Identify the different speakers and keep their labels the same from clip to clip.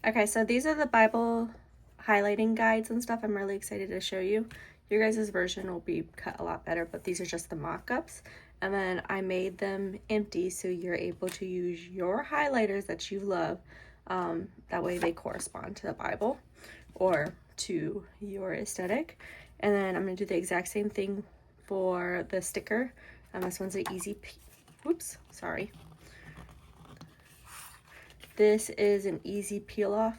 Speaker 1: Okay, so these are the Bible highlighting guides and stuff. I'm really excited to show you. Your guys' version will be cut a lot better, but these are just the mock-ups. And then I made them empty so you're able to use your highlighters that you love. That way they correspond to the Bible or to your aesthetic. And then I'm going to do the exact same thing for the sticker. And this one's an easy, oops, sorry. This is an easy peel off,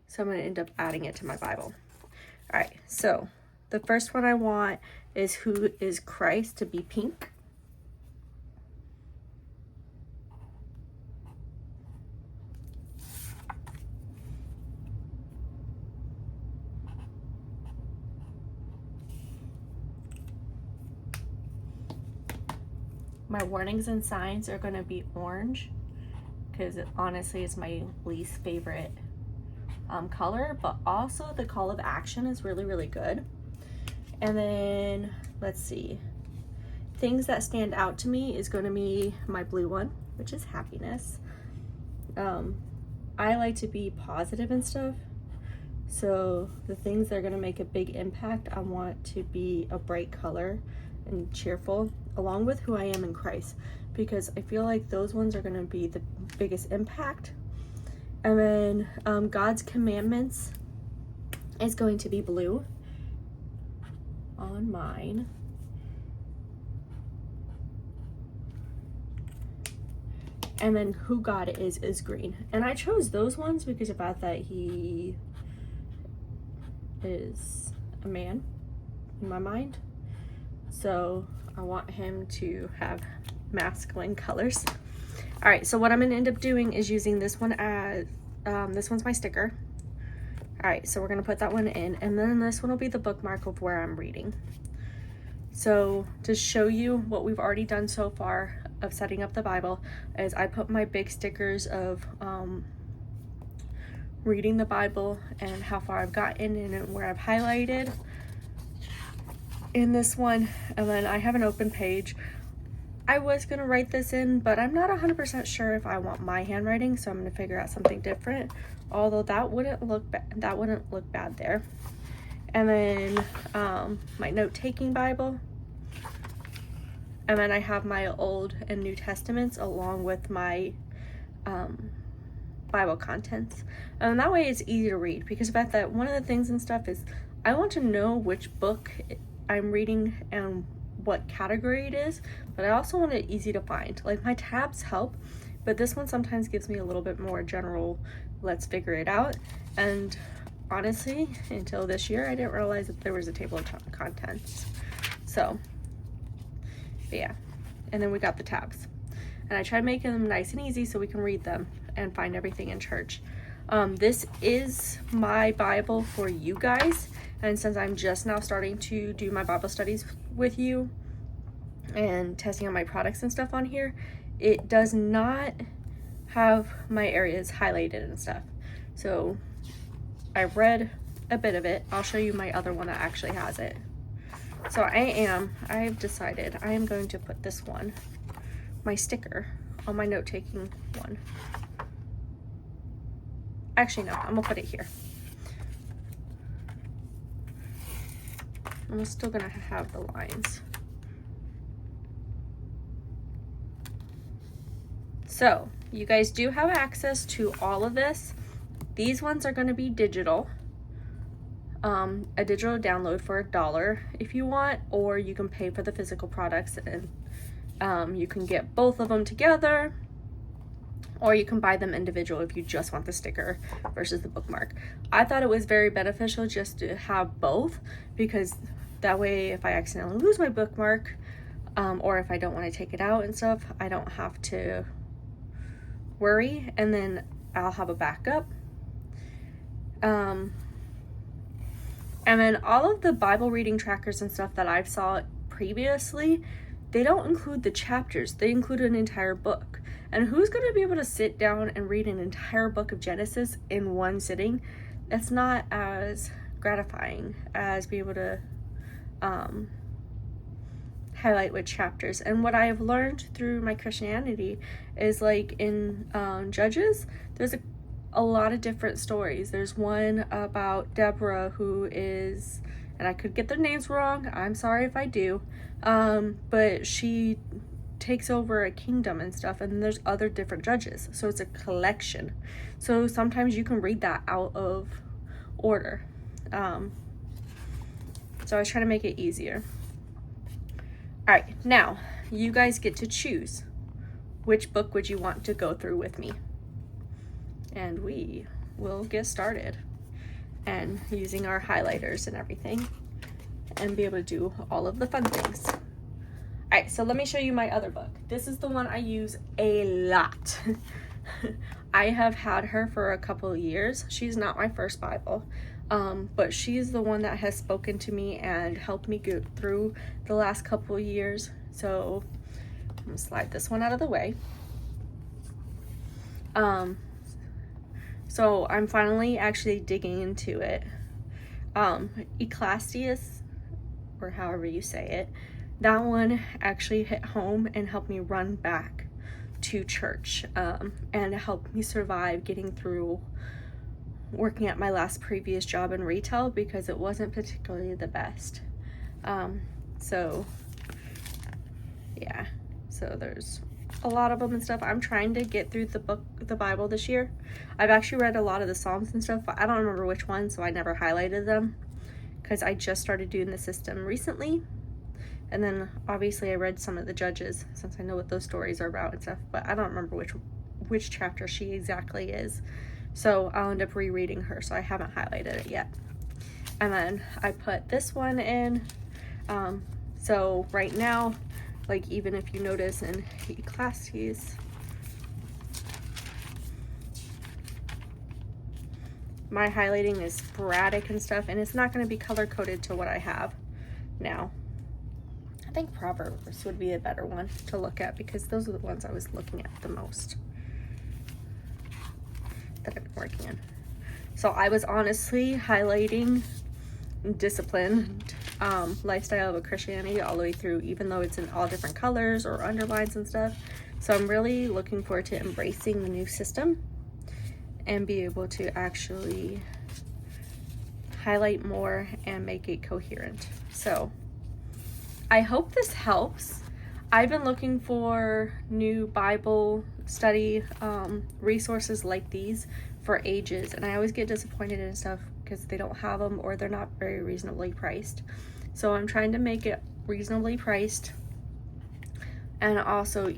Speaker 1: so I'm going to end up adding it to my Bible. All right, so the first one I want is Who is Christ to be pink. My warnings and signs are going to be orange, because it honestly is my least favorite color, but also the call of action is really, really good. And then let's see, things that stand out to me is going to be my blue one, which is happiness. I like to be positive and stuff, so the things that are going to make a big impact, I want to be a bright color and cheerful, along with who I am in Christ, because I feel like those ones are going to be the biggest impact. And then God's commandments is going to be blue on mine. And then who God is green. And I chose those ones because I thought that he is a man in my mind. So I want him to have masculine colors. All right, so what I'm gonna end up doing is using this one as, this one's my sticker. All right, so we're gonna put that one in, and then this one will be the bookmark of where I'm reading. So to show you what we've already done so far of setting up the Bible is I put my big stickers of reading the Bible and how far I've gotten and where I've highlighted in this one. And then I have an open page. I was gonna write this in, but I'm not 100% sure if I want my handwriting, so I'm gonna figure out something different. Although that wouldn't look bad there. And then my note-taking Bible. And then I have my Old and New Testaments along with my Bible contents. And that way it's easy to read, because about that, one of the things and stuff is I want to know which book I'm reading and what category it is, but I also want it easy to find. Like my tabs help, but this one sometimes gives me a little bit more general, let's figure it out. And honestly, until this year, I didn't realize that there was a table of contents. So, but yeah. And then we got the tabs. And I tried making them nice and easy so we can read them and find everything in church. This is my Bible for you guys. And since I'm just now starting to do my Bible studies with you and testing out my products and stuff on here, it does not have my areas highlighted and stuff. So I read a bit of it. I'll show you my other one that actually has it. So I've decided I am going to put this one, my sticker, on my note-taking one. Actually, no, I'm gonna put it here. I'm still gonna have the lines. So you guys do have access to all of this. These ones are gonna be digital. A digital download for $1 if you want, or you can pay for the physical products, and you can get both of them together, or you can buy them individual if you just want the sticker versus the bookmark. I thought it was very beneficial just to have both, because that way if I accidentally lose my bookmark, or if I don't want to take it out and stuff, I don't have to worry, and then I'll have a backup. And then all of the Bible reading trackers and stuff that I've saw previously, they don't include the chapters. They include an entire book. And who's going to be able to sit down and read an entire book of Genesis in one sitting? That's not as gratifying as being able to highlight with chapters. And what I have learned through my Christianity is, like in Judges, there's a lot of different stories. There's one about Deborah who is, and I could get their names wrong, I'm sorry if I do, but she takes over a kingdom and stuff, and there's other different judges, so it's a collection. So sometimes you can read that out of order. So I was trying to make it easier. All right, now you guys get to choose which book would you want to go through with me, and we will get started and using our highlighters and everything and be able to do all of the fun things. All right, so let me show you my other book. This is the one I use a lot. I have had her for a couple of years. She's not my first Bible, but she's the one that has spoken to me and helped me get through the last couple of years. So I'm gonna slide this one out of the way. So I'm finally actually digging into it. Ecclesiastes, or however you say it, that one actually hit home and helped me run back to church, and helped me survive getting through working at my last previous job in retail, because it wasn't particularly the best. So yeah, so there's a lot of them and stuff. I'm trying to get through the Bible this year. I've actually read a lot of the Psalms and stuff, but I don't remember which one, so I never highlighted them because I just started doing the system recently. And then obviously I read some of the Judges, since I know what those stories are about and stuff, but I don't remember which chapter she exactly is. So I'll end up rereading her, so I haven't highlighted it yet. And then I put this one in. So right now, like, even if you notice in Ecclesiastes, my highlighting is sporadic and stuff, and it's not going to be color coded to what I have now. I think Proverbs would be a better one to look at, because those are the ones I was looking at the most that I've been working in. So I was honestly highlighting disciplined lifestyle of a Christianity all the way through, even though it's in all different colors or underlines and stuff. So I'm really looking forward to embracing the new system and be able to actually highlight more and make it coherent. So I hope this helps. I've been looking for new Bible study resources like these for ages, and I always get disappointed in stuff because they don't have them or they're not very reasonably priced. So I'm trying to make it reasonably priced and also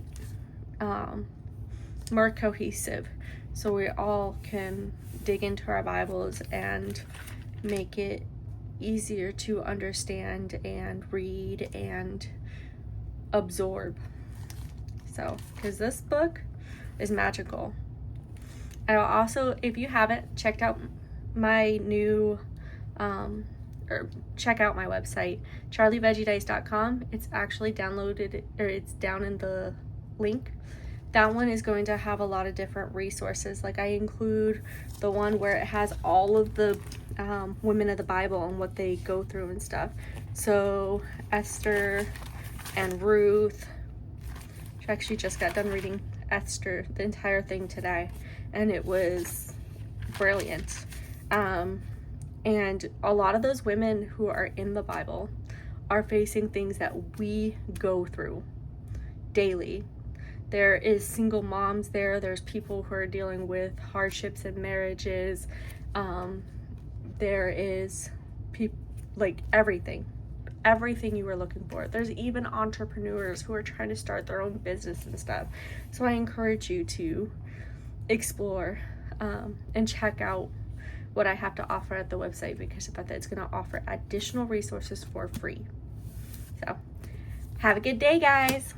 Speaker 1: more cohesive, so we all can dig into our Bibles and make it easier to understand and read and absorb. So, because this book is magical. And also, if you haven't checked out my new or check out my website, CharleyVegyDise.com. It's actually downloaded, or it's down in the link. That one is going to have a lot of different resources. Like, I include the one where it has all of the women of the Bible and what they go through and stuff. So Esther and Ruth. I actually just got done reading Esther, the entire thing today, and it was brilliant. And a lot of those women who are in the Bible are facing things that we go through daily. There is single moms there. There's people who are dealing with hardships in marriages. There is people, like, everything you were looking for. There's even entrepreneurs who are trying to start their own business and stuff. So I encourage you to explore and check out what I have to offer at the website, because I bet that it's going to offer additional resources for free. So have a good day, guys.